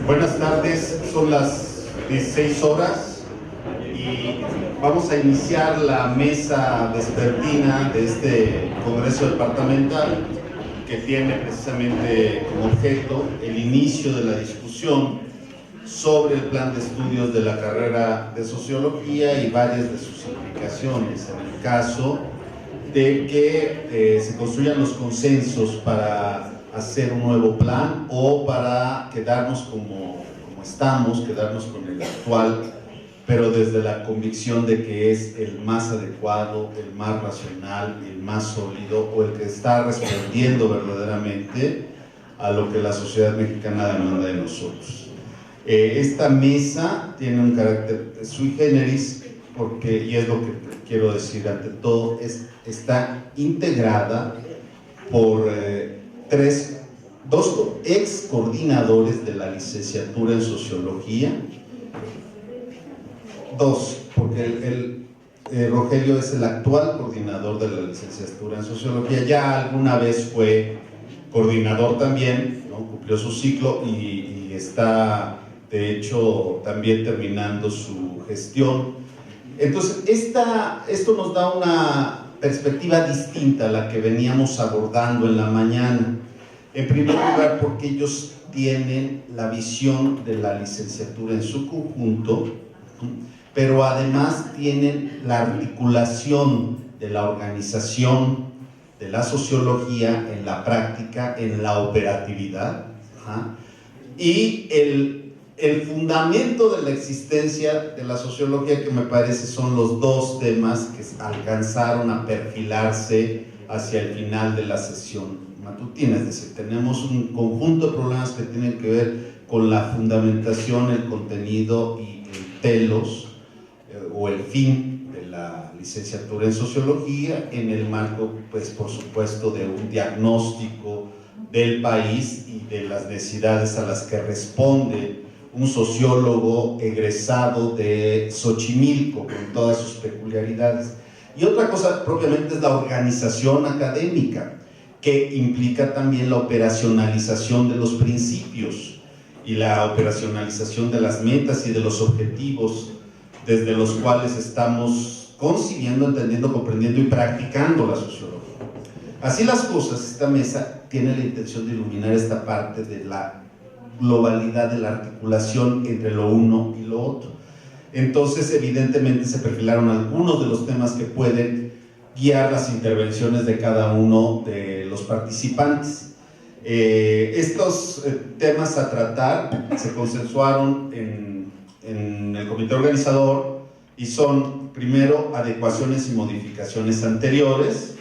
Buenas tardes, son las 16 horas y vamos a iniciar la mesa vespertina de este Congreso Departamental que tiene precisamente como objeto el inicio de la discusión sobre el plan de estudios de la carrera de Sociología y varias de sus implicaciones en el caso de que se construyan los consensos para hacer un nuevo plan o para quedarnos como estamos, quedarnos con el actual, pero desde la convicción de que es el más adecuado, el más racional, el más sólido o el que está respondiendo verdaderamente a lo que la sociedad mexicana demanda de nosotros. Esta mesa tiene un carácter sui generis porque, y es lo que quiero decir ante todo, está integrada por dos ex coordinadores de la licenciatura en Sociología, porque Rogelio es el actual coordinador de la licenciatura en Sociología, ya alguna vez fue coordinador también, ¿no? Cumplió su ciclo y está de hecho también terminando su gestión. Entonces esto nos da una perspectiva distinta a la que veníamos abordando en la mañana. En primer lugar, porque ellos tienen la visión de la licenciatura en su conjunto, pero además tienen la articulación de la organización de la sociología en la práctica, en la operatividad, y el fundamento de la existencia de la sociología, que me parece son los dos temas que alcanzaron a perfilarse hacia el final de la sesión matutina. Es decir, tenemos un conjunto de problemas que tienen que ver con la fundamentación, el contenido y el telos o el fin de la licenciatura en Sociología en el marco, pues por supuesto, de un diagnóstico del país y de las necesidades a las que responde un sociólogo egresado de Xochimilco, con todas sus peculiaridades. Y otra cosa propiamente es la organización académica, que implica también la operacionalización de los principios y la operacionalización de las metas y de los objetivos desde los cuales estamos concibiendo, entendiendo, comprendiendo y practicando la sociología. Así las cosas, esta mesa tiene la intención de iluminar esta parte de la globalidad de la articulación entre lo uno y lo otro. Entonces, evidentemente, se perfilaron algunos de los temas que pueden guiar las intervenciones de cada uno de los participantes. Estos temas a tratar se consensuaron en el comité organizador y son, primero, adecuaciones y modificaciones anteriores,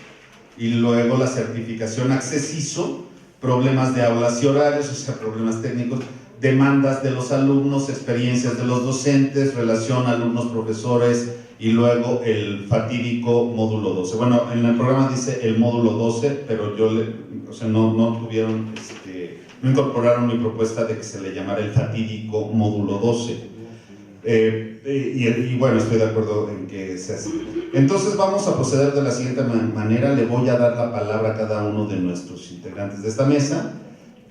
y luego la certificación accesiso, problemas de aulas y horarios, o sea, problemas técnicos, demandas de los alumnos, experiencias de los docentes, relación alumnos-profesores, y luego el fatídico módulo 12. Bueno, en el programa dice el módulo 12, pero no incorporaron mi propuesta de que se le llamara el fatídico módulo 12. Y bueno, estoy de acuerdo en que se hace. Entonces vamos a proceder de la siguiente manera. Le voy a dar la palabra a cada uno de nuestros integrantes de esta mesa,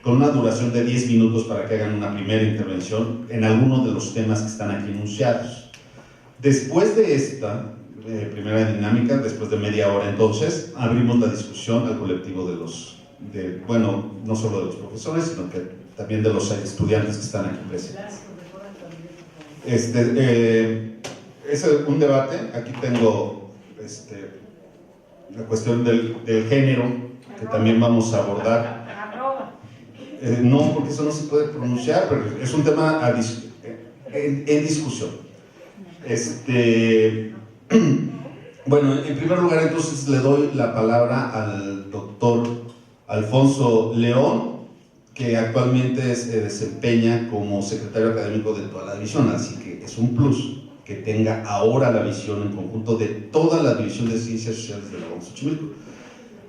con una duración de 10 minutos para que hagan una primera intervención en alguno de los temas que están aquí enunciados. Después de esta primera dinámica, después de media hora, entonces, abrimos la discusión al colectivo no solo de los profesores, sino que también de los estudiantes que están aquí presentes. Es un debate. Aquí tengo la cuestión del género, que también vamos a abordar. No, porque eso no se puede pronunciar, pero es un tema en discusión. Bueno, en primer lugar, entonces le doy la palabra al doctor Alfonso León, que actualmente se desempeña como secretario académico de toda la división, así que es un plus que tenga ahora la visión en conjunto de toda la división de Ciencias Sociales de la UAM Xochimilco.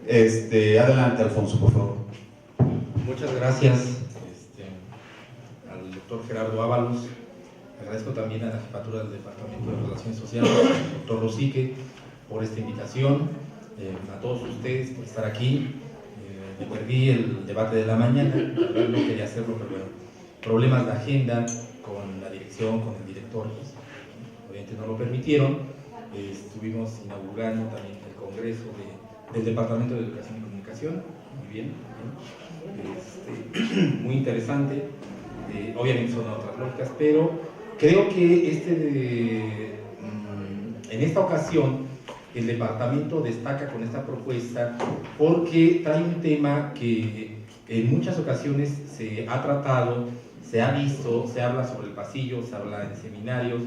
Adelante, Alfonso, por favor. Muchas gracias al doctor Gerardo Ábalos. Agradezco también a la jefatura del Departamento de Relaciones Sociales, al doctor Rosique, por esta invitación, a todos ustedes por estar aquí. Me perdí el debate de la mañana, la verdad no quería hacerlo, pero bueno, problemas de agenda con la dirección, con el director, pues, obviamente no lo permitieron. Estuvimos inaugurando también el congreso del Departamento de Educación y Comunicación, muy bien, muy interesante. Obviamente son otras lógicas, pero creo que en esta ocasión el departamento destaca con esta propuesta porque trae un tema que en muchas ocasiones se ha tratado, se ha visto, se habla sobre el pasillo, se habla en seminarios,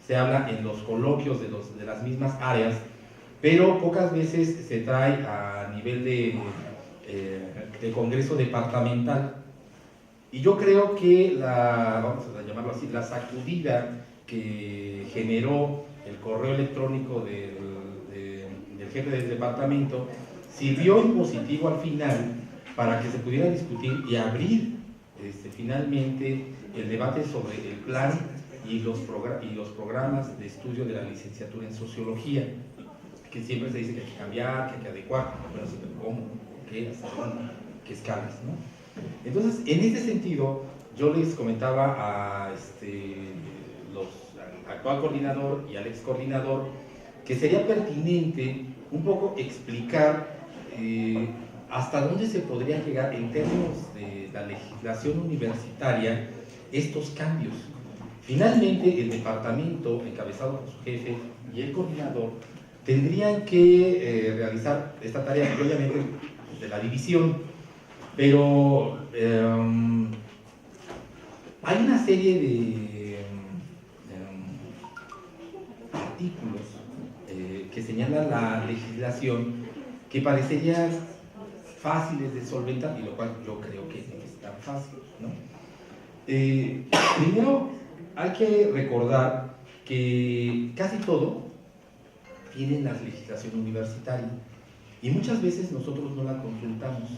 se habla en los coloquios de las mismas áreas, pero pocas veces se trae a nivel de congreso departamental. Y yo creo que vamos a llamarlo así, la sacudida que generó el correo electrónico del jefe del departamento sirvió en positivo al final para que se pudiera discutir y abrir finalmente el debate sobre el plan y los programas de estudio de la licenciatura en Sociología, que siempre se dice que hay que cambiar, que hay que adecuar, pero ¿cómo? ¿Qué? ¿Hasta dónde? ¿Qué escalas? ¿No? Entonces, en ese sentido, yo les comentaba al actual coordinador y al ex coordinador que sería pertinente un poco explicar hasta dónde se podría llegar en términos de la legislación universitaria estos cambios. Finalmente, el departamento, encabezado por su jefe y el coordinador, tendrían que realizar esta tarea, obviamente, de la división, pero hay una serie de artículos que señalan la legislación que parecerían fáciles de solventar, y lo cual yo creo que no es tan fácil, ¿no? Primero, hay que recordar que casi todo tiene la legislación universitaria y muchas veces nosotros no la consultamos.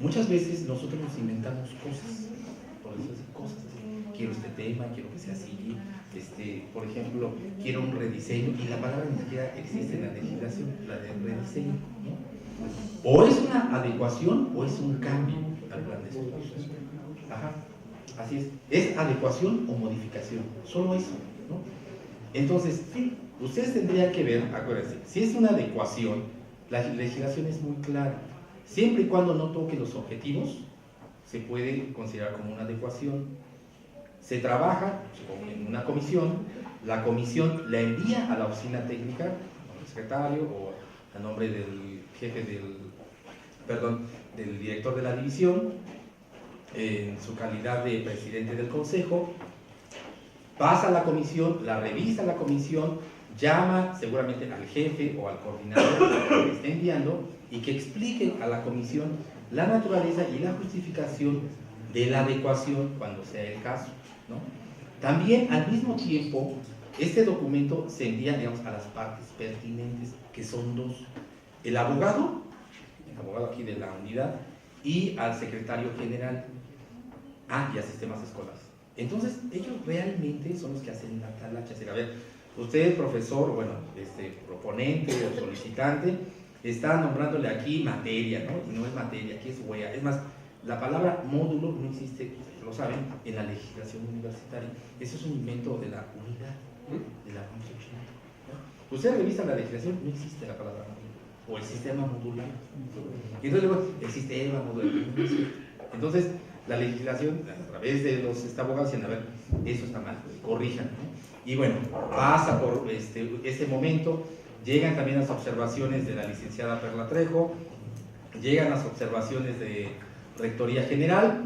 Muchas veces nosotros nos inventamos cosas, por eso es cosas así. Quiero este tema, quiero que sea así, por ejemplo, quiero un rediseño, y la palabra ni siquiera existe en la legislación, la de rediseño, ¿no? O es una adecuación o es un cambio al plan de estudios. Ajá, así es adecuación o modificación, solo eso, ¿no? Entonces, ustedes tendrían que ver, acuérdense, si es una adecuación, la legislación es muy clara. Siempre y cuando no toque los objetivos, se puede considerar como una adecuación. Se trabaja en una comisión, la comisión la envía a la oficina técnica, al secretario o a nombre del jefe del director de la división, en su calidad de presidente del consejo, pasa a la comisión, la revisa la comisión, llama seguramente al jefe o al coordinador que esté enviando y que explique a la comisión la naturaleza y la justificación de la adecuación cuando sea el caso, ¿no? También al mismo tiempo este documento se envía, digamos, a las partes pertinentes, que son dos: el abogado aquí de la unidad, y al secretario general, y a sistemas escolares. Entonces ellos realmente son los que hacen la talacha. A ver, usted, profesor, bueno, proponente o solicitante, está nombrándole aquí materia, ¿no? Y no es materia, aquí es UEA. Es más, la palabra módulo no existe, lo saben, en la legislación universitaria. Eso es un invento de la unidad, de la concepción, ¿no? Usted revisa la legislación, no existe la palabra módulo, o el sistema modular. Y entonces luego, el sistema modular, no existe. Entonces, la legislación, a través de los abogados, dicen, a ver, eso está mal, corrijan, ¿no? Y bueno, pasa por este momento, llegan también las observaciones de la licenciada Perla Trejo, llegan las observaciones de Rectoría General,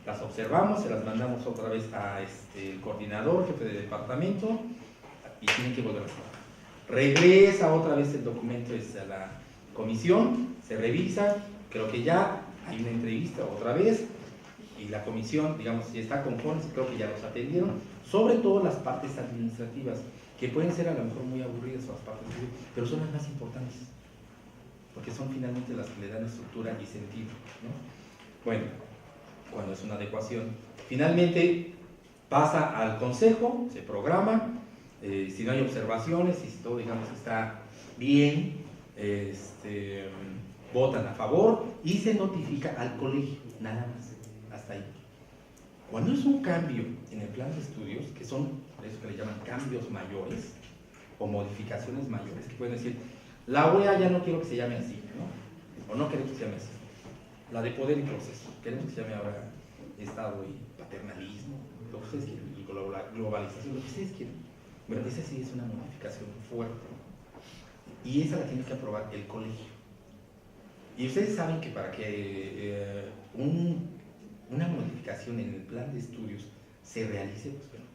las observamos, se las mandamos otra vez a el coordinador, jefe de departamento, y tienen que volver a hacer. Regresa otra vez el documento a la comisión, se revisa, creo que ya hay una entrevista otra vez, y la comisión, digamos, si está conforme, creo que ya los atendieron, sobre todo las partes administrativas, que pueden ser a lo mejor muy aburridas o las partes, pero son las más importantes, porque son finalmente las que le dan estructura y sentido, ¿no? Bueno, cuando es una adecuación, finalmente pasa al consejo, se programa, si no hay observaciones, y si todo, digamos, está bien, votan a favor y se notifica al colegio, nada más, hasta ahí. Cuando es un cambio en el plan de estudios, que son eso que le llaman cambios mayores o modificaciones mayores, que pueden decir, la UEA ya no quiero que se llame así, ¿no? O no queremos que se llame así. La de poder y proceso, queremos que se llame ahora Estado y paternalismo, lo que ustedes quieren, y globalización, lo que ustedes quieren. Bueno, esa sí es una modificación fuerte. Y esa la tiene que aprobar el colegio. Y ustedes saben que para que una modificación en el plan de estudios se realice, pues bueno,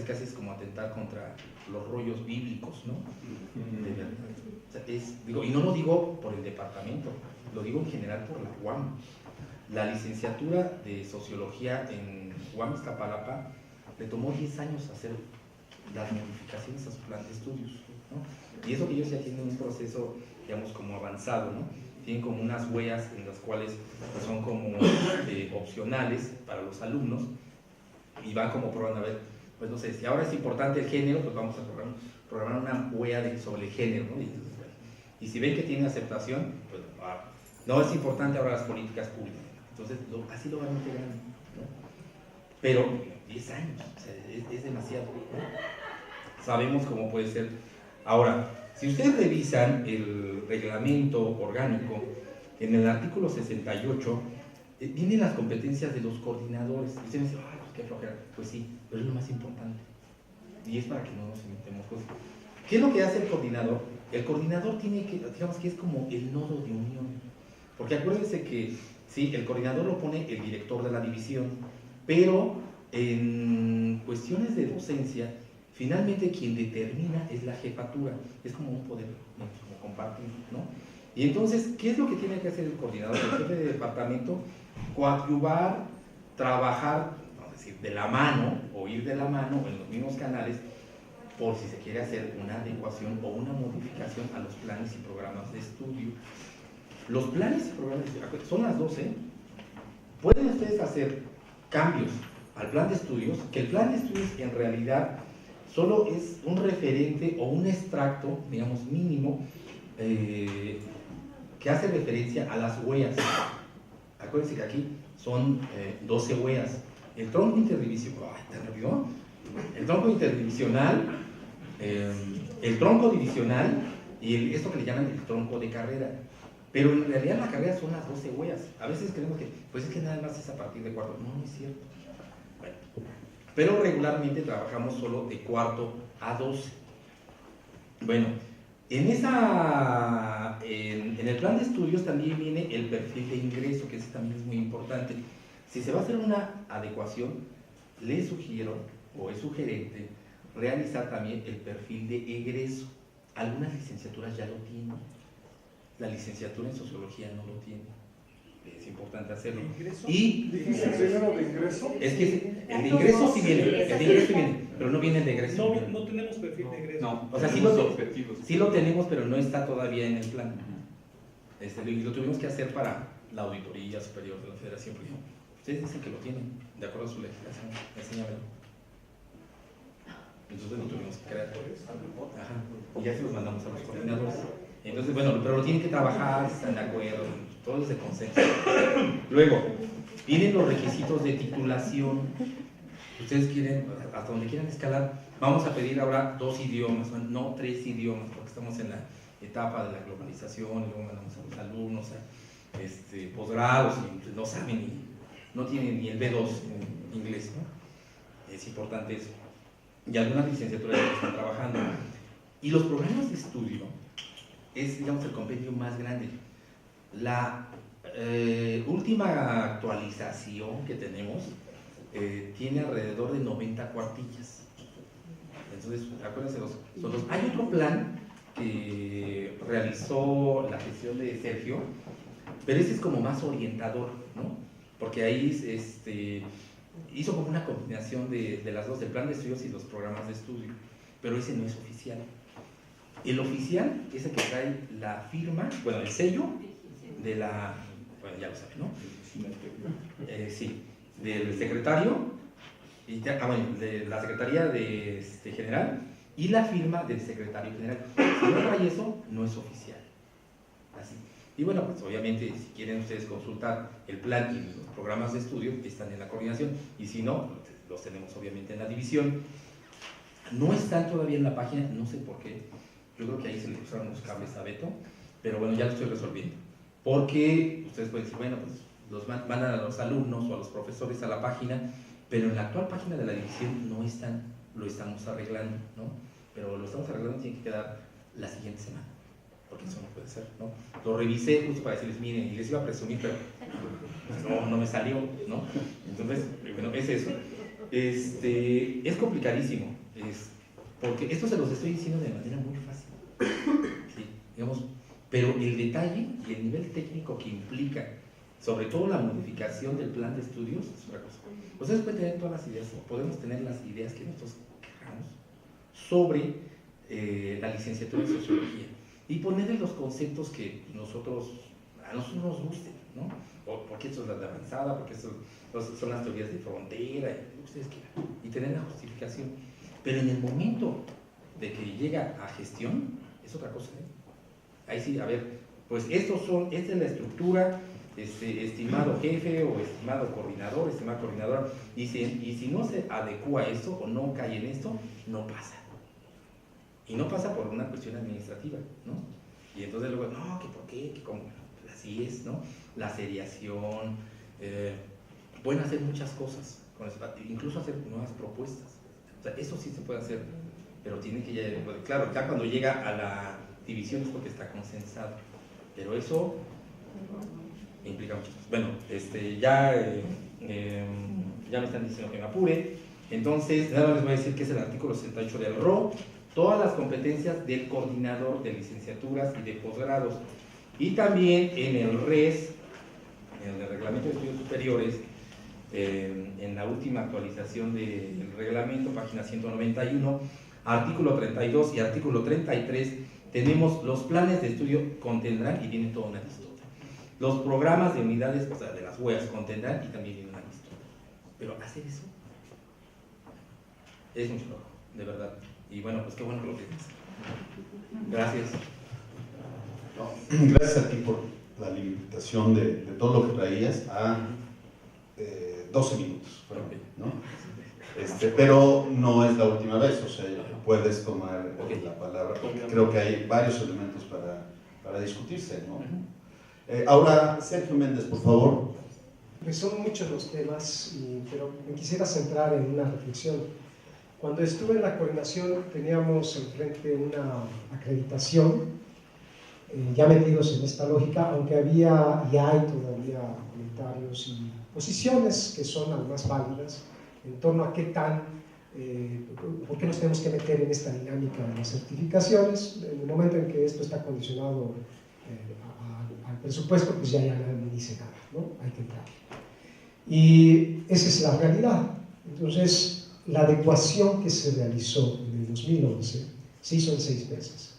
casi es como atentar contra los rollos bíblicos, ¿no? De verdad. O sea, y no lo digo por el departamento, lo digo en general por la UAM. La licenciatura de Sociología en UAM Iztapalapa le tomó 10 años hacer las modificaciones a su plan de estudios, ¿no? Y eso que ellos ya tienen un proceso, digamos, como avanzado, ¿no? Tienen como unas huellas en las cuales son como opcionales para los alumnos y van como probando, a ver, pues no sé, si ahora es importante el género, pues vamos a programar una huella sobre el género, ¿no? Y si ven que tiene aceptación, pues no es importante ahora las políticas públicas. Entonces, así lo van integrando, ¿no? Pero 10 años, o sea, es demasiado, ¿no? Sabemos cómo puede ser. Ahora, si ustedes revisan el reglamento orgánico, en el artículo 68, vienen las competencias de los coordinadores. Y ustedes dicen, ay, pues qué flojera. Pues sí, pero es lo más importante. Y es para que no nos inventemos cosas. ¿Qué es lo que hace el coordinador? El coordinador tiene que, digamos que es como el nodo de unión. Porque acuérdense que, sí, el coordinador lo pone el director de la división, pero en cuestiones de docencia, finalmente quien determina es la jefatura, es como un poder, ¿no? Como compartir, ¿no? Y entonces, ¿qué es lo que tiene que hacer el coordinador, el jefe de departamento? Coadyuvar, trabajar, vamos a decir, de la mano, o ir de la mano en los mismos canales, por si se quiere hacer una adecuación o una modificación a los planes y programas de estudio. Los planes y programas de estudio, son las 12, pueden ustedes hacer cambios al plan de estudios, que el plan de estudios en realidad solo es un referente o un extracto, digamos, mínimo, que hace referencia a las huellas. Acuérdense que aquí son 12 huellas. El tronco interdivisional, el tronco interdivisional, el tronco divisional y esto que le llaman el tronco de carrera. Pero en realidad la carrera son las 12 huellas. A veces creemos que, pues es que nada más es a partir de cuarto. No, no es cierto. Bueno, pero regularmente trabajamos solo de cuarto a 12. Bueno, en el plan de estudios también viene el perfil de ingreso, que ese también es muy importante. Si se va a hacer una adecuación, les sugiero, o es sugerente, realizar también el perfil de egreso. Algunas licenciaturas ya lo tienen. La licenciatura en Sociología no lo tiene. Es importante hacerlo. Y ¿Dijiste primero de ingreso? es que el de ingreso sí viene, pero no viene el de egreso. No tenemos perfil de egreso. No, O sea, sí lo tenemos, pero no está todavía en el plan. Y lo tuvimos que hacer para la Auditoría Superior de la Federación. Porque ustedes dicen que lo tienen, de acuerdo a su legislación. Enséñamelo. Entonces lo tuvimos que crear. Ajá. Y ya se los mandamos a los coordinadores. Entonces, bueno, pero lo tienen que trabajar, están de acuerdo, todo es de consenso. Luego, vienen los requisitos de titulación. Ustedes quieren, hasta donde quieran escalar, vamos a pedir ahora 2 idiomas, no 3 idiomas, porque estamos en la etapa de la globalización, y luego mandamos a los alumnos a posgrados, y no saben, no tienen ni el B2 en inglés, ¿no? Es importante eso. Y algunas licenciaturas ya están trabajando. Y los programas de estudio es, digamos, el compendio más grande. La última actualización que tenemos tiene alrededor de 90 cuartillas. Entonces, acuérdense, hay otro plan que realizó la gestión de Sergio, pero ese es como más orientador, ¿no? Porque ahí hizo como una combinación de las dos, del plan de estudios y los programas de estudio, pero ese no es oficial. El oficial es el que trae la firma, bueno, el sello de la, bueno, ya lo saben, ¿no? Sí, del secretario, de la Secretaría General y la firma del secretario general. Si no trae eso, no es oficial. Así. Y bueno, pues obviamente si quieren ustedes consultar el plan y los programas de estudio, están en la coordinación, y si no, los tenemos obviamente en la división. No están todavía en la página, no sé por qué, yo creo que ahí se le usaron los cables a Beto, pero bueno, ya lo estoy resolviendo. Porque ustedes pueden decir, bueno, pues los mandan a los alumnos o a los profesores a la página, pero en la actual página de la división no están, lo estamos arreglando, ¿no? Pero lo estamos arreglando, tiene que quedar la siguiente semana, porque eso no puede ser, ¿no? Lo revisé justo para decirles, miren, y les iba a presumir, pero no me salió, ¿no? Entonces, bueno, es eso. Es complicadísimo, porque esto se los estoy diciendo de manera muy fácil, ¿sí? Digamos, pero el detalle y el nivel técnico que implica, sobre todo la modificación del plan de estudios, es otra cosa. Ustedes pueden tener todas las ideas, podemos tener las ideas que nosotros queramos sobre la licenciatura en Sociología y ponerle los conceptos que a nosotros nos gusten, ¿no? Porque esto es la de avanzada, porque esto son las teorías de frontera, lo que ustedes quieran, y tener la justificación. Pero en el momento de que llega a gestión, es otra cosa, ¿eh? Ahí sí, a ver, pues esta es la estructura, estimado jefe o estimado coordinador, estimada coordinadora, y si no se adecua a esto o no cae en esto, no pasa. Y no pasa por una cuestión administrativa, ¿no? Y entonces luego, no, que por qué, que cómo, pues así es, ¿no? La seriación, pueden hacer muchas cosas, incluso hacer nuevas propuestas. O sea, eso sí se puede hacer, pero tiene que ya, claro, ya cuando llega a la división es porque está consensado, pero eso implica muchas cosas. Bueno, ya me están diciendo que me apure, entonces nada más les voy a decir que es el artículo 68 del RO, todas las competencias del coordinador de licenciaturas y de posgrados, y también en el RES, en el Reglamento de Estudios Superiores, en la última actualización del reglamento, página 191, artículo 32 y artículo 33, tenemos los planes de estudio contendrán, y viene toda una listota. Los programas de unidades, o sea, de las UEAs contendrán, y también viene una listota. Pero hacer eso es mucho trabajo, de verdad. Y bueno, pues qué bueno que lo tienes. Gracias. Gracias a ti por la limitación de todo lo que traías a 12 minutos, ¿no? Pero no es la última vez, o sea, puedes tomar la palabra, porque creo que hay varios elementos para discutirse, ¿no? Ahora, Sergio Méndez, por favor. Pues son muchos los temas, pero me quisiera centrar en una reflexión. Cuando estuve en la coordinación teníamos enfrente una acreditación, ya metidos en esta lógica, aunque había y hay todavía comentarios y posiciones que son aún más válidas en torno a por qué nos tenemos que meter en esta dinámica de las certificaciones. En el momento en que esto está condicionado al presupuesto, pues ya nadie dice nada, ¿no? Hay que entrar. Y esa es la realidad. Entonces, la adecuación que se realizó en el 2011 se hizo en 6 meses.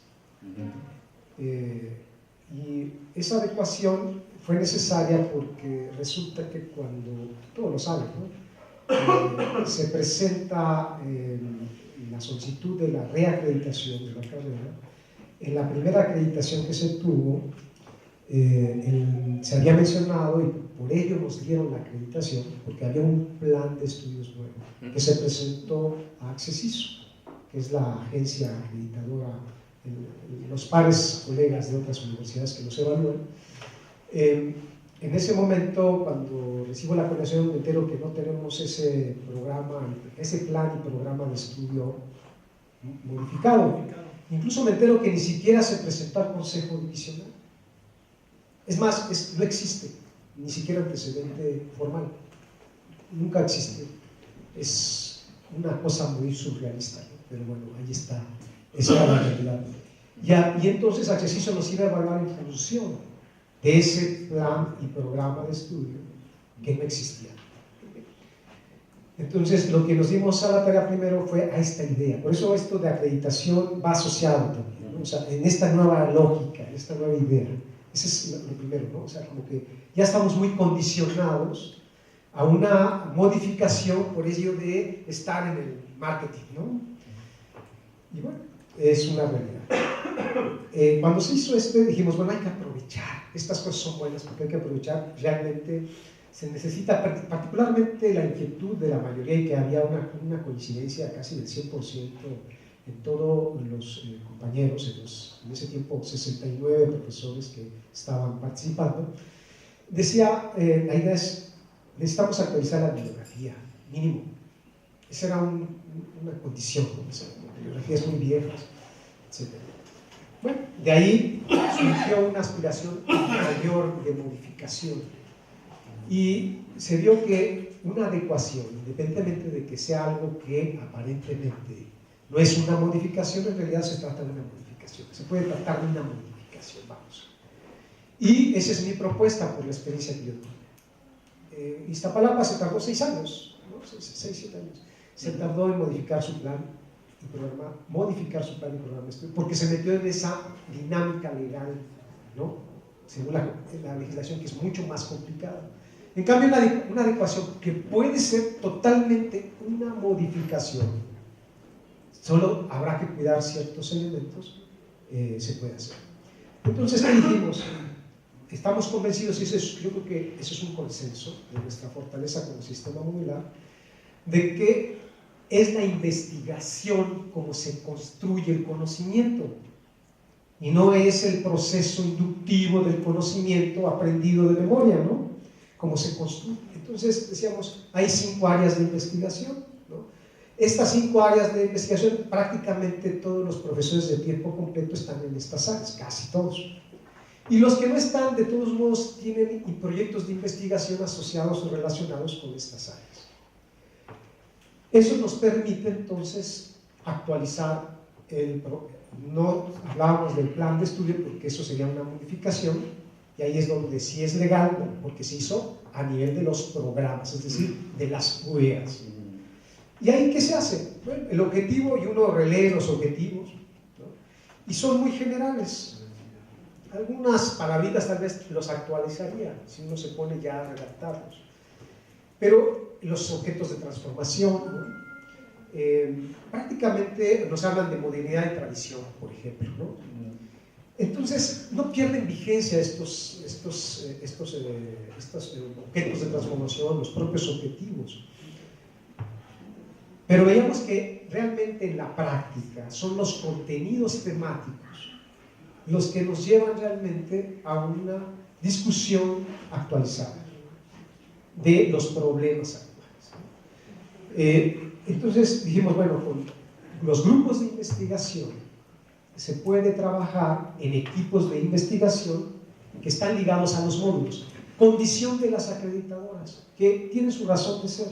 Y esa adecuación fue necesaria porque resulta que cuando, todos lo saben, ¿no? Se presenta la solicitud de la reacreditación de la carrera. En la primera acreditación que se tuvo, se había mencionado, y por ello nos dieron la acreditación, porque había un plan de estudios nuevo que se presentó a Accesiso, que es la agencia acreditadora, los pares colegas de otras universidades que los evalúan. En ese momento, cuando recibo la coordinación, me entero que no tenemos ese plan y programa de estudio modificado. Incluso me entero que ni siquiera se presentó al Consejo Divisional. Es más, no existe, ni siquiera antecedente formal. Nunca existe. Es una cosa muy surrealista, ¿no? Pero bueno, ahí está. Esa es la realidad. Y entonces Accesiso nos iba a evaluar en función de ese plan y programa de estudio que no existía. Entonces, lo que nos dimos a la tarea primero fue a esta idea. Por eso esto de acreditación va asociado también, ¿no? O sea, en esta nueva lógica, en esta nueva idea. Ese es lo primero, ¿no? O sea, como que ya estamos muy condicionados a una modificación por ello de estar en el marketing, ¿no? Y bueno, es una realidad. Cuando se hizo dijimos, bueno, hay que aprovechar, estas cosas son buenas porque hay que aprovechar, realmente se necesita, particularmente la inquietud de la mayoría, y que había una coincidencia casi del 100% en todos los compañeros, en ese tiempo 69 profesores que estaban participando, decía, la idea es, necesitamos actualizar la bibliografía, mínimo. Esa era una condición, bibliografías muy viejas, etc. Bueno, de ahí surgió una aspiración mayor de modificación y se vio que una adecuación, independientemente de que sea algo que aparentemente no es una modificación, en realidad se trata de una modificación, se puede tratar de una modificación, vamos. Y esa es mi propuesta por la experiencia que yo tuve. Iztapalapa se tardó 6 años, ¿no? 6-7 años, se tardó en modificar su plan y programa, porque se metió en esa dinámica legal, ¿no? Según la legislación, que es mucho más complicada. En cambio, una adecuación que puede ser totalmente una modificación, solo habrá que cuidar ciertos elementos, se puede hacer. Entonces, ¿qué dijimos? Estamos convencidos, y yo creo que eso es un consenso de nuestra fortaleza como sistema modular, de que es la investigación como se construye el conocimiento, y no es el proceso inductivo del conocimiento aprendido de memoria, ¿no? Como se construye. Entonces decíamos, hay 5 áreas de investigación, ¿no? Estas 5 áreas de investigación, prácticamente todos los profesores de tiempo completo están en estas áreas, casi todos. Y los que no están, de todos modos, tienen proyectos de investigación asociados o relacionados con estas áreas. Eso nos permite entonces actualizar no hablábamos del plan de estudio porque eso sería una modificación, y ahí es donde sí es legal, ¿no? Porque se hizo a nivel de los programas, es decir, de las UEAs. ¿Y ahí qué se hace? Bueno, el objetivo, y uno relee los objetivos, ¿no? Y son muy generales. Algunas palabritas tal vez los actualizaría si uno se pone ya a redactarlos, pero los objetos de transformación, ¿no? Prácticamente nos hablan de modernidad y tradición, por ejemplo, ¿no? Entonces no pierden vigencia estos objetos de transformación, los propios objetivos, pero veíamos que realmente en la práctica son los contenidos temáticos los que nos llevan realmente a una discusión actualizada de los problemas actuales. Entonces dijimos, bueno, con los grupos de investigación se puede trabajar en equipos de investigación que están ligados a los módulos, condición de las acreditadoras, que tienen su razón de ser.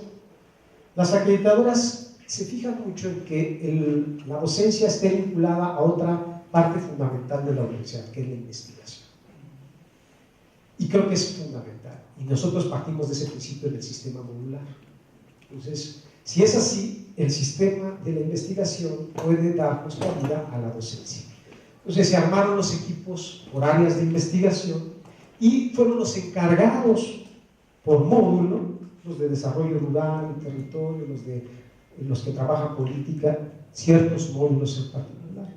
Las acreditadoras se fijan mucho en que la docencia esté vinculada a otra parte fundamental de la universidad, que es la investigación. Y creo que es fundamental. Y nosotros partimos de ese principio del sistema modular. Entonces, si es así, el sistema de la investigación puede darnos cabida a la docencia. Entonces, se armaron los equipos por áreas de investigación y fueron los encargados por módulo, los de desarrollo rural y territorio, los que trabajan política, ciertos módulos en particular,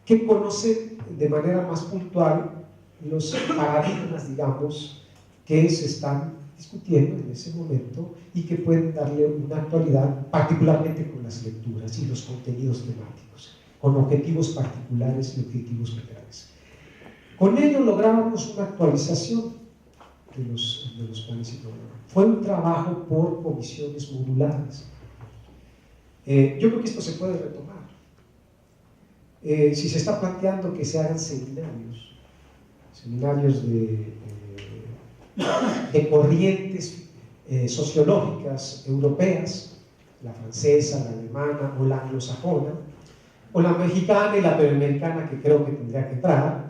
que conocen de manera más puntual los paradigmas, digamos, que se están discutiendo en ese momento y que pueden darle una actualidad, particularmente con las lecturas y los contenidos temáticos, con objetivos particulares y objetivos generales. Con ello lográbamos una actualización de los planes y programas. Fue un trabajo por comisiones modulares. Yo creo que esto se puede retomar. Si se está planteando que se hagan seminarios de corrientes sociológicas europeas, la francesa, la alemana o la anglosajona, o la mexicana y la iberoamericana, que creo que tendría que entrar,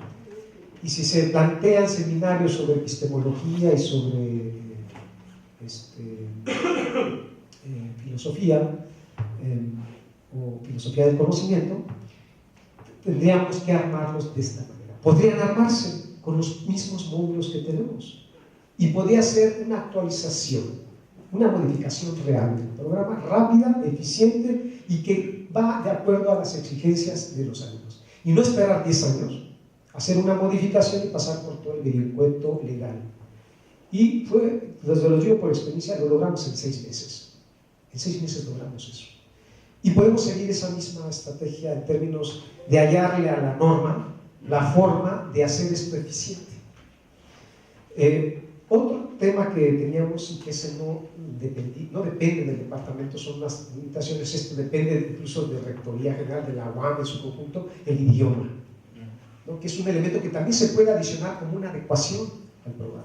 y si se plantean seminarios sobre epistemología y sobre filosofía o filosofía del conocimiento, tendríamos que armarlos de esta manera. Podrían armarse con los mismos módulos que tenemos y podría ser una actualización una modificación real del programa, rápida, eficiente y que va de acuerdo a las exigencias de los alumnos. Y no esperar 10 años, hacer una modificación y pasar por todo el vericueto legal. Y fue, desde lo digo por experiencia, lo logramos en 6 meses. En 6 meses logramos eso. Y podemos seguir esa misma estrategia en términos de hallarle a la norma la forma de hacer esto eficiente. Otro tema que teníamos y que ese no depende del departamento, son las limitaciones, esto depende incluso de Rectoría General de la UAM en su conjunto, el idioma, ¿no? Que es un elemento que también se puede adicionar como una adecuación al programa.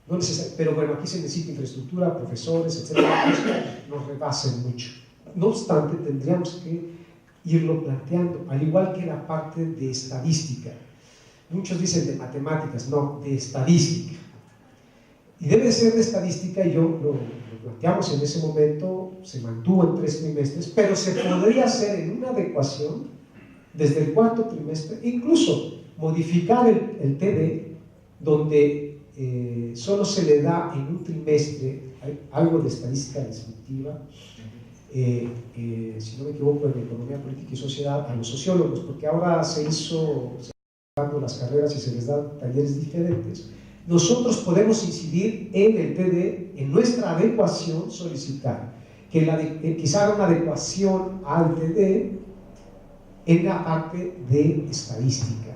No pero bueno, aquí se necesita infraestructura, profesores, etcétera, nos rebasen mucho. No obstante, tendríamos que irlo planteando, al igual que la parte de estadística. Muchos dicen de matemáticas, no, de estadística. Y debe ser de estadística, y yo lo planteamos en ese momento, se mantuvo en 3 trimestres, pero se podría hacer en una adecuación desde el 4º trimestre, incluso modificar el TD, donde solo se le da en un trimestre algo de estadística descriptiva, si no me equivoco, en Economía Política y Sociedad, a los sociólogos, porque ahora se dando las carreras y se les dan talleres diferentes. Nosotros podemos incidir en el TD, en nuestra adecuación, solicitar que se haga una adecuación al TD en la parte de estadística,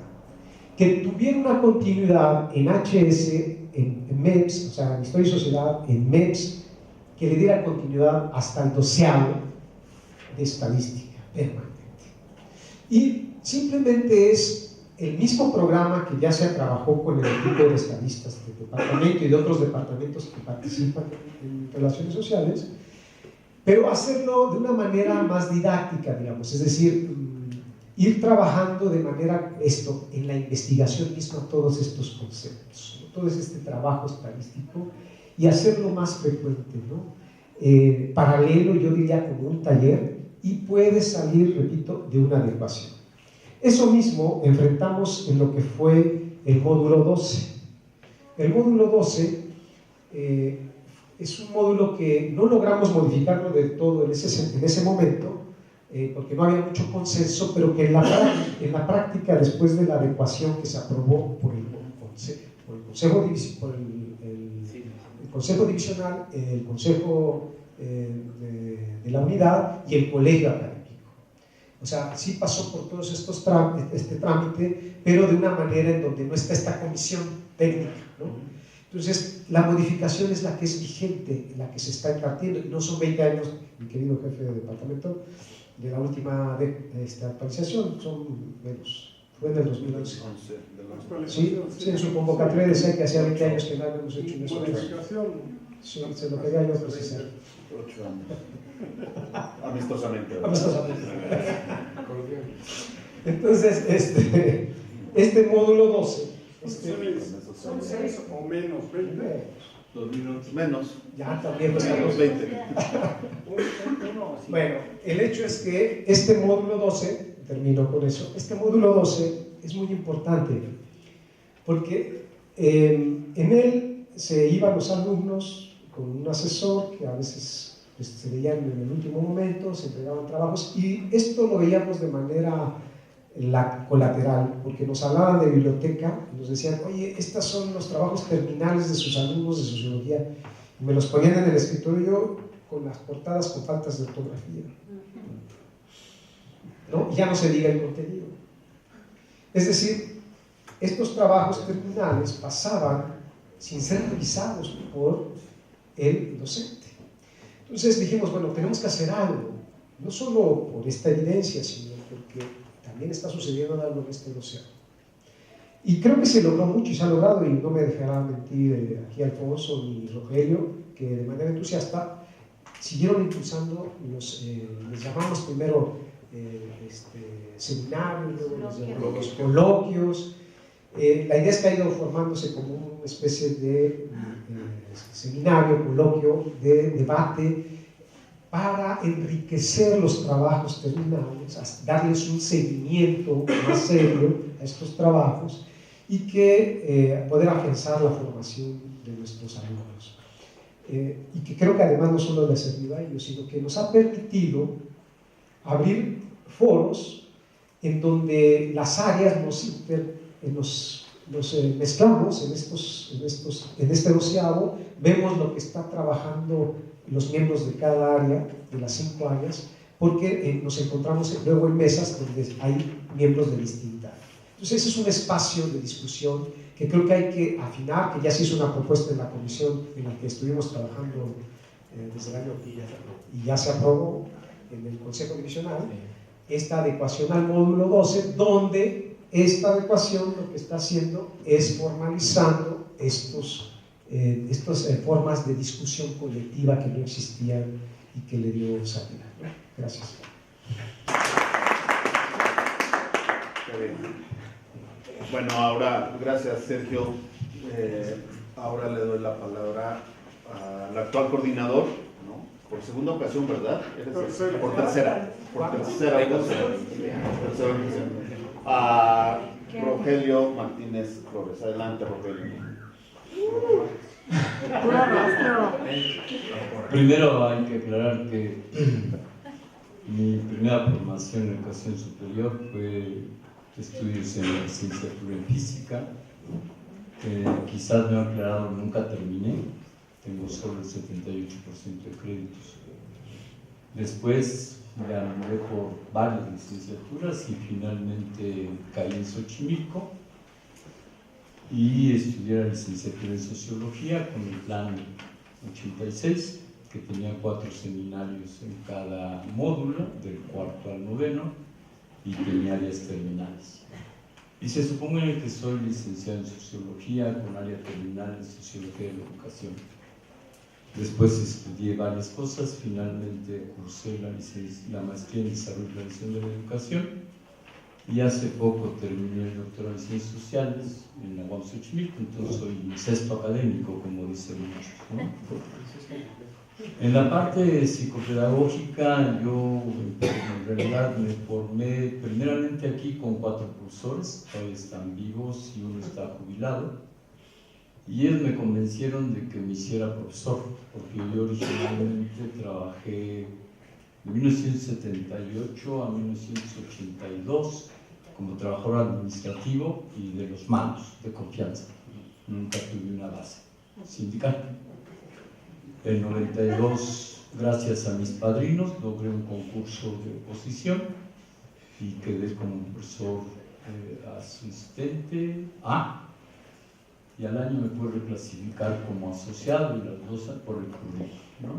que tuviera una continuidad en HS, en MEPS, o sea, en Historia y Sociedad, en MEPS, que le diera continuidad hasta el 12º de estadística permanente. Y simplemente es el mismo programa que ya se trabajó con el equipo de estadistas del departamento y de otros departamentos que participan en relaciones sociales, pero hacerlo de una manera más didáctica, digamos, es decir, ir trabajando de manera en la investigación misma todos estos conceptos, ¿no? Todo este trabajo estadístico, y hacerlo más frecuente, ¿no? Paralelo, yo diría, como un taller, y puede salir, repito, de una adecuación. Eso mismo enfrentamos en lo que fue el módulo 12. El módulo 12 es un módulo que no logramos modificarlo del todo en ese momento, porque no había mucho consenso, pero que en la práctica, después de la adecuación que se aprobó por el Consejo Divisional, el Consejo de la Unidad y el Colegio Académico. O sea, sí pasó por todos estos este trámite, pero de una manera en donde no está esta comisión técnica, ¿no? Entonces, la modificación es la que es vigente, la que se está impartiendo, y no son 20 años, mi querido jefe de departamento, de la última actualización, son menos, fue en el 2011. Sí, en su convocatoria decía que hacía 20 años que no habíamos hecho una modificación. Sí, se lo quería yo precisar. 8 años. Amistosamente. Entonces, este módulo 12. Son 6 o menos, 20. 2 minutos menos. Ya también los 20. Bueno, el hecho es que este módulo 12, termino con eso, este módulo 12 es muy importante porque en él se iban los alumnos con un asesor que a veces se veían en el último momento, se entregaban trabajos, y esto lo veíamos de manera colateral, porque nos hablaban de biblioteca y nos decían, oye, estos son los trabajos terminales de sus alumnos de sociología, y me los ponían en el escritorio con las portadas con faltas de ortografía, ¿no? Y ya no se diga el contenido. Es decir, estos trabajos terminales pasaban sin ser revisados por el docente. Entonces dijimos, bueno, tenemos que hacer algo, no solo por esta evidencia, sino porque también está sucediendo algo en este océano. Y creo que se logró mucho y se ha logrado, y no me dejará mentir aquí Alfonso ni Rogelio, que de manera entusiasta siguieron impulsando, les llamamos primero seminarios, luego les llamamos coloquios. La idea es que ha ido formándose como una especie de seminario, coloquio, de debate, para enriquecer los trabajos terminales, darles un seguimiento más serio a estos trabajos y que poder afianzar la formación de nuestros alumnos. y que creo que además no solo le ha servido a ellos, sino que nos ha permitido abrir foros en donde las áreas nos mezclamos en este doceavo, vemos lo que está trabajando los miembros de cada área, de las 5 áreas, porque nos encontramos luego en mesas donde hay miembros de distinta área. Entonces ese es un espacio de discusión que creo que hay que afinar, que ya se hizo una propuesta en la comisión en la que estuvimos trabajando desde el año y ya se aprobó en el Consejo Divisional, esta adecuación al módulo 12, donde esta adecuación lo que está haciendo es formalizando estas formas de discusión colectiva que no existían y que le dio salida. Gracias. Bueno, ahora, gracias Sergio. Ahora le doy la palabra al actual coordinador, ¿no? Por segunda ocasión, ¿verdad? Por tercera ocasión. A Rogelio Martínez Flores. Adelante, Rogelio. Primero hay que aclarar que mi primera formación en educación superior fue estudios en la licenciatura en física. Quizás no he aclarado, nunca terminé, tengo solo el 78% de créditos. Después me anulé por varias licenciaturas y finalmente caí en Xochimilco y estudié la licenciatura en sociología con el plan 86, que tenía 4 seminarios en cada módulo, del 4º al 9º, y tenía áreas terminales. Y se supone que soy licenciado en sociología con área terminal en sociología de la educación. Después estudié varias cosas, finalmente cursé la maestría en desarrollo y planeación de la educación y hace poco terminé el doctorado en ciencias sociales en la UAM Xochimilco, entonces soy un sexto académico, como dicen muchos, ¿no? En la parte psicopedagógica yo en realidad me formé primeramente aquí con 4 profesores, todavía están vivos y uno está jubilado, y ellos me convencieron de que me hiciera profesor, porque yo originalmente trabajé de 1978 a 1982 como trabajador administrativo y de los manos, de confianza. Nunca tuve una base sindical. En 92, gracias a mis padrinos, logré un concurso de oposición y quedé como profesor asistente A, y al año me pude reclasificar como asociado y las 2 por el currículum, ¿no?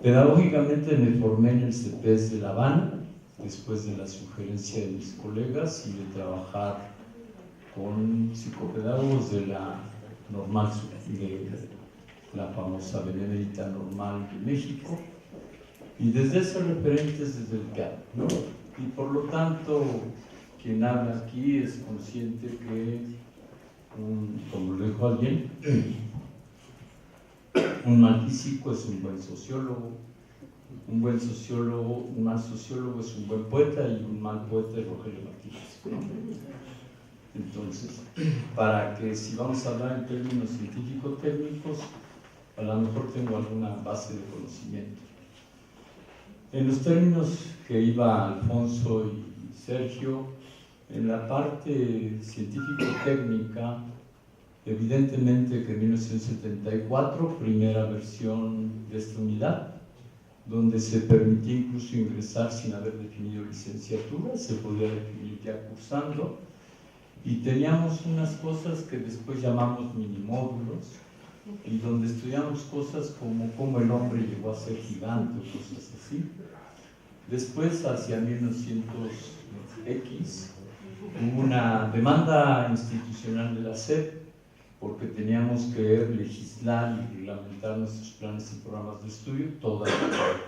Pedagógicamente me formé en el CEPES de La Habana, después de la sugerencia de mis colegas y de trabajar con psicopedagogos de la normal, de la famosa Benemérita Normal de México, y desde ese referente es desde el que hablo, ¿no? Y por lo tanto, quien habla aquí es consciente que, como lo dijo alguien, un mal físico es un buen sociólogo, un buen sociólogo, un mal sociólogo es un buen poeta y un mal poeta es Rogelio Martínez, ¿no? Entonces, para que si vamos a hablar en términos científico-técnicos, a lo mejor tengo alguna base de conocimiento. En los términos que iba Alfonso y Sergio, en la parte científico-técnica, evidentemente que en 1974, primera versión de esta unidad, donde se permitía incluso ingresar sin haber definido licenciatura, se podía definir ya cursando, y teníamos unas cosas que después llamamos minimódulos, y donde estudiamos cosas como cómo el hombre llegó a ser gigante o cosas así. Después, hacia 1900X, hubo una demanda institucional de la SEP porque teníamos que legislar y reglamentar nuestros planes y programas de estudio toda la vida.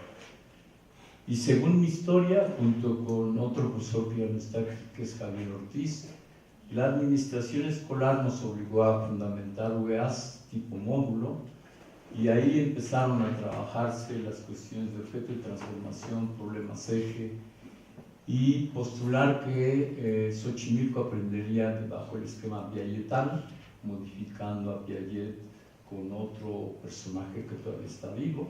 Y según mi historia, junto con otro profesor que ya no está aquí, que es Javier Ortiz, la administración escolar nos obligó a fundamentar UEAs tipo módulo, y ahí empezaron a trabajarse las cuestiones de objeto y transformación, problemas eje, y postular que Xochimilco aprendería bajo el esquema piagetiano, modificando a Piaget con otro personaje que todavía está vivo.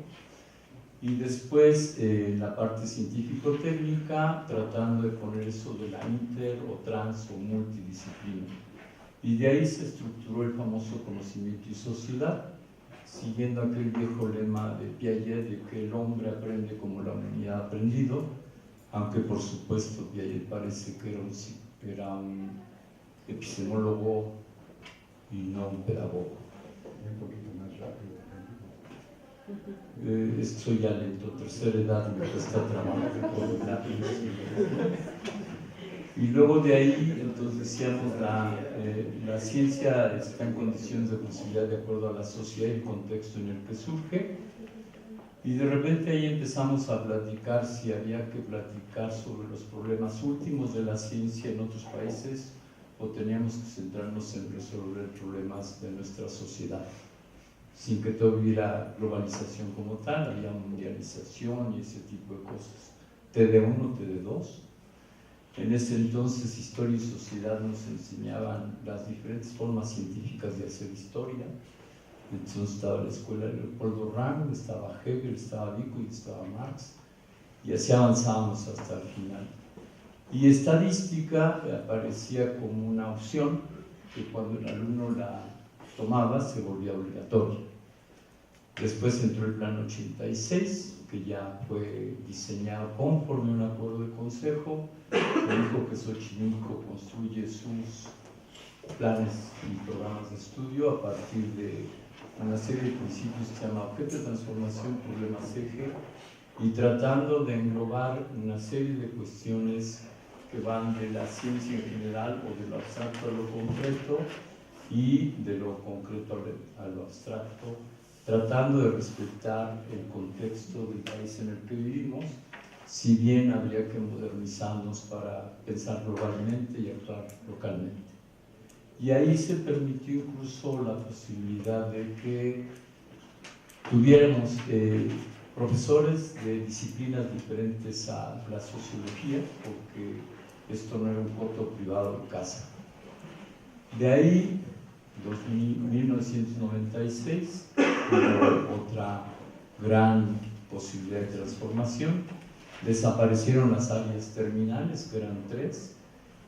Y después en la parte científico-técnica, tratando de poner eso de la inter o trans o multidisciplina. Y de ahí se estructuró el famoso conocimiento y sociedad, siguiendo aquel viejo lema de Piaget de que el hombre aprende como la humanidad ha aprendido, aunque por supuesto Piaget parece que era un epistemólogo y no un pedagogo. Un poquito más rápido. Estoy ya lento, tercera edad, me cuesta trabajo con el lápiz. Y luego de ahí, entonces decíamos, la ciencia está en condiciones de posibilidad de acuerdo a la sociedad y el contexto en el que surge. Y de repente ahí empezamos a platicar si había que platicar sobre los problemas últimos de la ciencia en otros países o teníamos que centrarnos en resolver problemas de nuestra sociedad, sin que todo hubiera globalización como tal, había mundialización y ese tipo de cosas. TD1, TD2. En ese entonces Historia y Sociedad nos enseñaban las diferentes formas científicas de hacer historia. Entonces estaba la escuela de Leopoldo Rang, estaba Hegel, estaba Vico y estaba Marx, y así avanzábamos hasta el final. Y estadística aparecía como una opción que cuando el alumno la tomaba se volvía obligatoria. Después entró el Plan 86, que ya fue diseñado conforme a un acuerdo de consejo, que dijo que Xochimilco construye sus planes y programas de estudio a partir de una serie de principios que se llama objeto de transformación, problemas eje, y tratando de englobar una serie de cuestiones que van de la ciencia en general o de lo abstracto a lo concreto y de lo concreto a lo abstracto, tratando de respetar el contexto del país en el que vivimos, si bien habría que modernizarnos para pensar globalmente y actuar localmente. Y ahí se permitió incluso la posibilidad de que tuviéramos profesores de disciplinas diferentes a la sociología, porque esto no era un coto privado de casa. De ahí, 1996, hubo otra gran posibilidad de transformación. Desaparecieron las áreas terminales, que eran 3,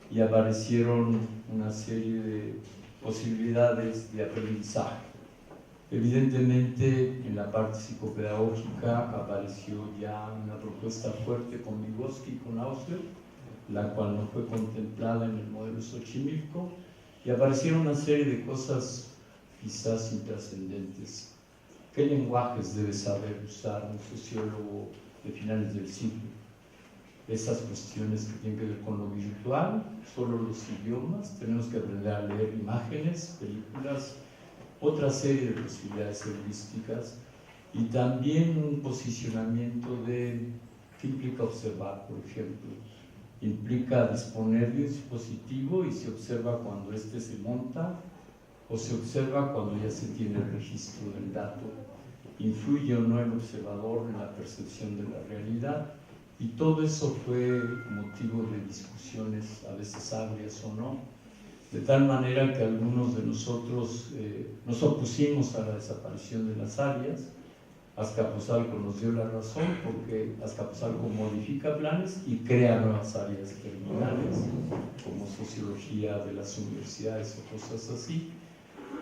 y aparecieron una serie de posibilidades de aprendizaje. Evidentemente, en la parte psicopedagógica apareció ya una propuesta fuerte con Vygotsky y con Ausler, la cual no fue contemplada en el modelo Xochimilco, y aparecieron una serie de cosas quizás intrascendentes. ¿Qué lenguajes debe saber usar un sociólogo de finales del siglo? Esas cuestiones que tienen que ver con lo virtual, solo los idiomas, tenemos que aprender a leer imágenes, películas, otra serie de posibilidades heurísticas y también un posicionamiento de qué implica observar, por ejemplo. Implica disponer de un dispositivo y se observa cuando éste se monta o se observa cuando ya se tiene el registro del dato. ¿Influye o no el observador en la percepción de la realidad? Y todo eso fue motivo de discusiones, a veces agrias o no, de tal manera que algunos de nosotros nos opusimos a la desaparición de las áreas. Azcapotzalco nos dio la razón porque Azcapotzalco modifica planes y crea nuevas áreas terminales, como sociología de las universidades o cosas así.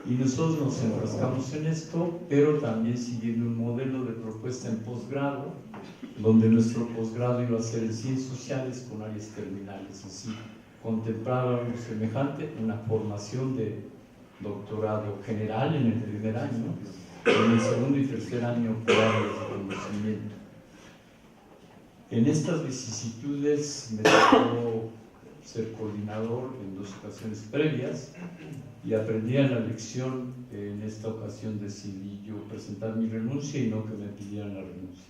Y nosotros nos enfrascamos en esto, pero también siguiendo un modelo de propuesta en posgrado, donde nuestro posgrado iba a ser en ciencias sociales con áreas terminales, así contemplaba algo semejante, una formación de doctorado general en el primer año, en el segundo y tercer año por áreas de conocimiento. En estas vicisitudes me tocó ser coordinador en 2 ocasiones previas y aprendí a la lección. En esta ocasión decidí yo presentar mi renuncia y no que me pidieran la renuncia.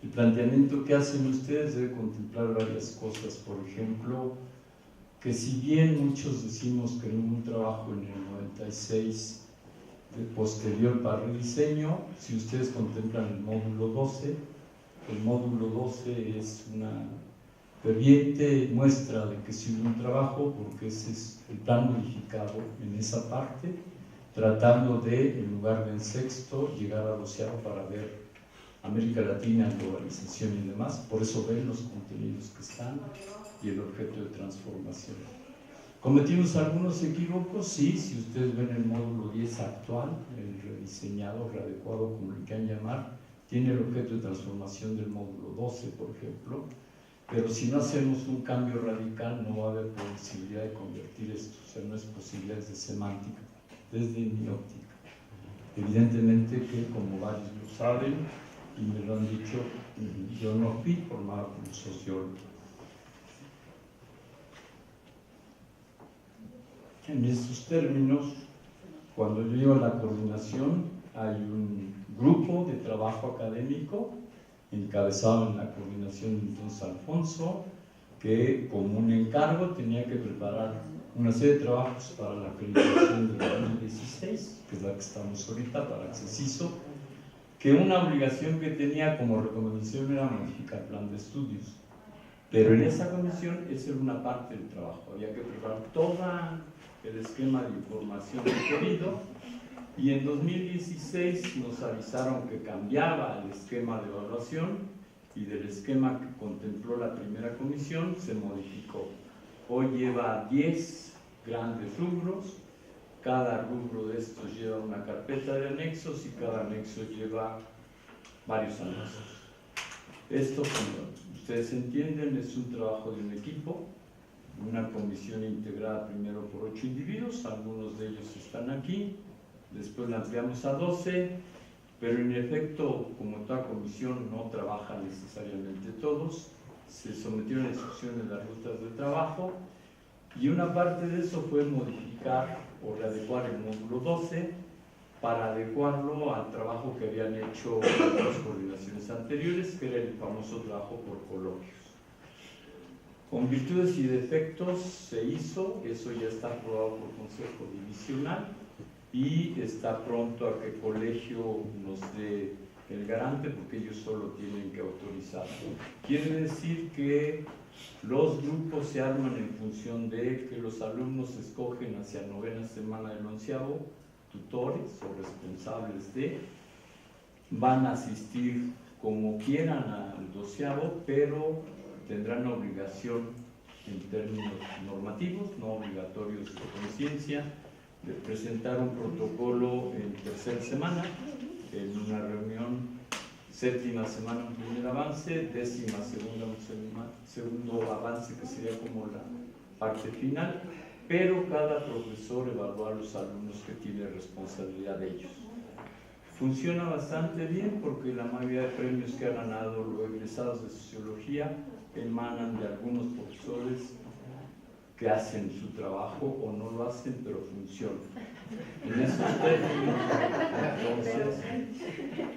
El planteamiento que hacen ustedes debe contemplar varias cosas. Por ejemplo, que si bien muchos decimos que en un trabajo en el 96 posterior para rediseño, si ustedes contemplan el módulo 12 es una ferviente muestra de que sí hubo un trabajo, porque ese es el plan modificado en esa parte, tratando de, en lugar de en sexto, llegar a 12º para ver América Latina, globalización y demás. Por eso ven los contenidos que están y el objeto de transformación. ¿Cometimos algunos equívocos? Sí, si ustedes ven el módulo 10 actual, el rediseñado, readecuado, como le quieran llamar, tiene el objeto de transformación del módulo 12, por ejemplo, pero si no hacemos un cambio radical no va a haber posibilidad de convertir esto, o sea, no es posibilidad de semántica, desde mi óptica. Evidentemente que, como varios lo saben, y me lo han dicho, yo no fui formado como sociólogo. En estos términos, cuando yo llego a la coordinación, hay un grupo de trabajo académico encabezado en la coordinación de entonces Alfonso, que como un encargo tenía que preparar una serie de trabajos para la acreditación de 2016, que es la que estamos ahorita, para Accesiso, que una obligación que tenía como recomendación era modificar el plan de estudios. Pero en esa comisión esa era una parte del trabajo, había que preparar todo el esquema de información requerido, y en 2016 nos avisaron que cambiaba el esquema de evaluación y del esquema que contempló la primera comisión se modificó. Hoy lleva 10 grandes rubros, cada rubro de estos lleva una carpeta de anexos y cada anexo lleva varios anexos. Esto, como ustedes entienden, es un trabajo de un equipo, una comisión integrada primero por 8 individuos, algunos de ellos están aquí, después la ampliamos a 12, pero en efecto, como toda comisión no trabaja necesariamente todos, se sometieron a discusión en las rutas de trabajo y una parte de eso fue modificar o readecuar el módulo 12 para adecuarlo al trabajo que habían hecho las coordinaciones anteriores, que era el famoso trabajo por coloquios. Con virtudes y defectos se hizo, eso ya está aprobado por Consejo Divisional y está pronto a que el colegio nos dé el garante porque ellos solo tienen que autorizarlo. Quiere decir que los grupos se arman en función de que los alumnos escogen hacia 9ª semana del 11º tutores o responsables de, van a asistir como quieran al 12º, pero tendrán obligación en términos normativos, no obligatorios de conciencia, de presentar un protocolo en 3ª semana, en una reunión 7ª semana un primer avance, 10ª segundo avance que sería como la parte final, pero cada profesor evalúa a los alumnos que tiene responsabilidad de ellos. Funciona bastante bien porque la mayoría de premios que han ganado los egresados de sociología emanan de algunos profesores que hacen su trabajo o no lo hacen, pero funciona. En esos términos, entonces,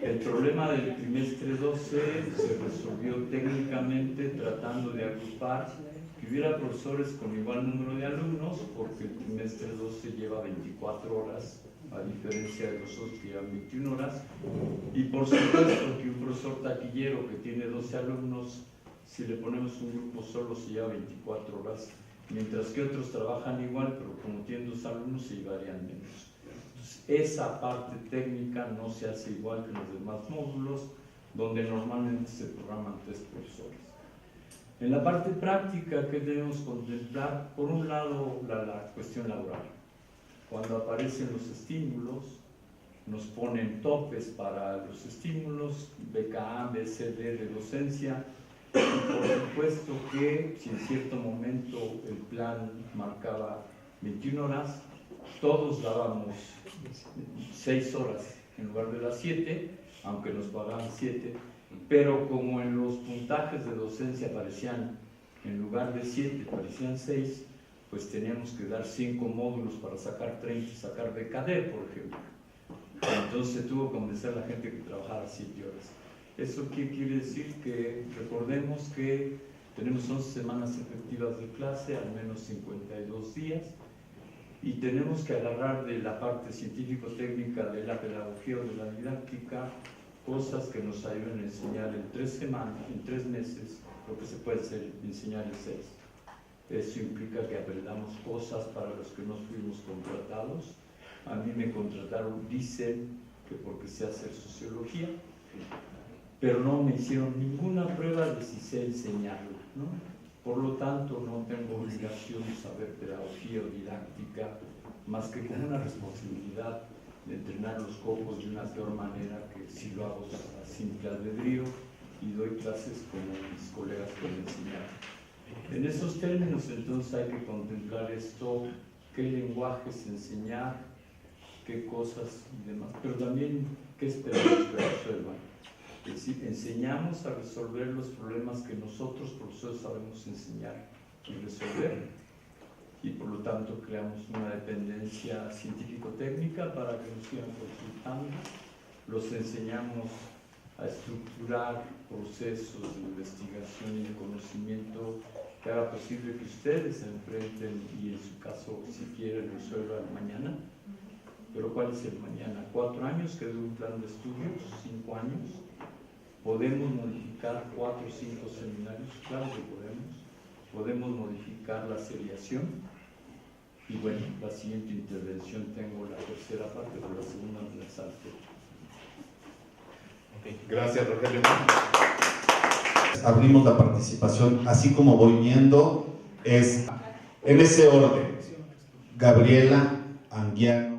el problema del trimestre 12 se resolvió técnicamente tratando de agrupar que hubiera profesores con igual número de alumnos, porque el trimestre 12 lleva 24 horas, a diferencia de los otros que llevan 21 horas, y por supuesto que un profesor taquillero que tiene 12 alumnos, si le ponemos un grupo solo se lleva 24 horas, mientras que otros trabajan igual, pero como tienen 2 alumnos se llevarían menos. Entonces, esa parte técnica no se hace igual que los demás módulos, donde normalmente se programan 3 profesores. En la parte práctica, ¿qué debemos contemplar? Por un lado, la cuestión laboral. Cuando aparecen los estímulos, nos ponen topes para los estímulos, BKA, BCD de docencia, y por supuesto que si en cierto momento el plan marcaba 21 horas, todos dábamos 6 horas en lugar de las 7, aunque nos pagaban 7, pero como en los puntajes de docencia aparecían, en lugar de 7, parecían 6, pues teníamos que dar 5 módulos para sacar 30 y sacar BKD, por ejemplo. Entonces se tuvo que convencer a la gente que trabajara 7 horas. ¿Eso qué quiere decir? Que recordemos que tenemos 11 semanas efectivas de clase, al menos 52 días, y tenemos que agarrar de la parte científico-técnica de la pedagogía o de la didáctica cosas que nos ayuden a enseñar en 3 semanas, en 3 meses, lo que se puede enseñar en 6. Eso implica que aprendamos cosas para los que no fuimos contratados A mí me contrataron, dicen que porque sé hacer sociología, pero no me hicieron ninguna prueba de si sé enseñarlo, ¿no? Por lo tanto, no tengo obligación de saber pedagogía o didáctica, más que con una responsabilidad de entrenar los cocos de una peor manera que si lo hago a simple albedrío y doy clases como mis colegas pueden enseñar. En esos términos, entonces, hay que contemplar esto, qué lenguajes enseñar, qué cosas y demás, pero también qué esperamos que resuelvan. Es decir, enseñamos a resolver los problemas que nosotros, profesores, sabemos enseñar y resolver, y por lo tanto creamos una dependencia científico-técnica para que nos sigan consultando. Los enseñamos a estructurar procesos de investigación y de conocimiento que haga posible que ustedes se enfrenten y en su caso, si quieren, resuelvan mañana. Pero ¿cuál es el mañana? 4 años que dura un plan de estudios, 5 años. ¿Podemos modificar 4 o 5 seminarios? Claro que podemos. Podemos modificar la seriación. Y bueno, la siguiente intervención tengo la tercera parte, pero la segunda me la salto. Okay. Gracias, Rogelio. Abrimos la participación, así como voy viendo, es en ese orden: Gabriela, Anguiano,